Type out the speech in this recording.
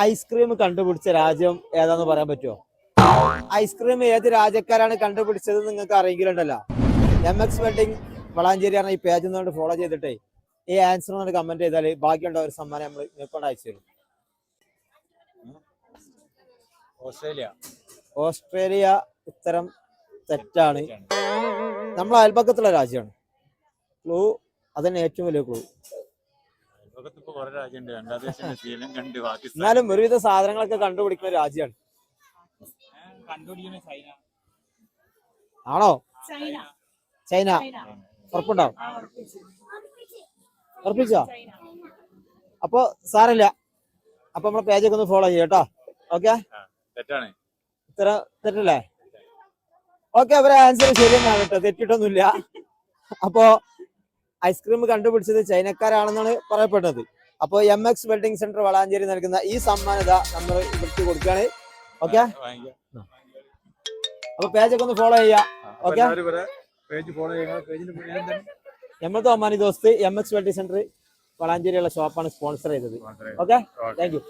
Ice cream കണ്ടുപിടിച്ച രാജ്യം ഏതാന്ന് പറയാൻ പറ്റുമോ? ഐസ്ക്രീം ഏത് രാജ്യക്കാരാണ് കണ്ടുപിടിച്ചത് നിങ്ങൾക്ക് അറിയെങ്കിലുണ്ടല്ലോ, MX വെഡിങ് വളാഞ്ചേരി ആണ് ഈ പേജ് നിന്നുകൊണ്ട് ഫോളോ ചെയ്തിട്ടേ ഈ ആൻസർ കൊണ്ട് കമന്റ് ചെയ്താൽ ബാക്കിയുള്ള ഒരു സമ്മാനം നമ്മൾ നിൽക്കൊണ്ട് അയച്ചു തരും. ഓസ്ട്രേലിയ ഉത്തരം തെറ്റാണ്. നമ്മളെ അയൽപക്കത്തുള്ള രാജ്യമാണ്. ക്ലൂ അതന്നെ ഏറ്റവും വലിയ ക്ലൂ. എന്നാലും ഒരുവിധ സാധനങ്ങളൊക്കെ കണ്ടുപിടിക്കുന്ന രാജ്യമാണ്. ആണോ? ചൈന. ഉറപ്പുണ്ടോ? ഉറപ്പിച്ചോ? അപ്പൊ സാരമില്ല. അപ്പൊ നമ്മളെ പേജൊക്കെ ഒന്ന് ഫോളോ ചെയ്യാം കേട്ടോ. ഓക്കെ, ഉത്തരം തെറ്റല്ലേ? ഓക്കെ, അവരെ ആൻസർ ശരിയെന്നാണ് കേട്ടോ, തെറ്റിട്ടൊന്നുമില്ല. അപ്പോ ഐസ്ക്രീം കണ്ടുപിടിച്ചത് ചൈനക്കാരാണെന്നാണ് പറയപ്പെട്ടത്. അപ്പോൾ MX വെൽഡിംഗ് സെന്റർ വളാഞ്ചേരി നൽകുന്ന ഈ സമ്മാനത നമ്മൾ ഇവർക്ക് കൊടുക്കുകയാണ്. ഓക്കെ, അപ്പൊ പേജൊക്കെ ഒന്ന് ഫോളോ ചെയ്യാം. ഓക്കെ, നമ്മളത്തെ ഒമാനി ദോസ്ത് MX വെൽഡിംഗ് സെന്റർ വളാഞ്ചേരിയുള്ള ഷോപ്പാണ് സ്പോൺസർ ചെയ്തത്. Okay, thank you.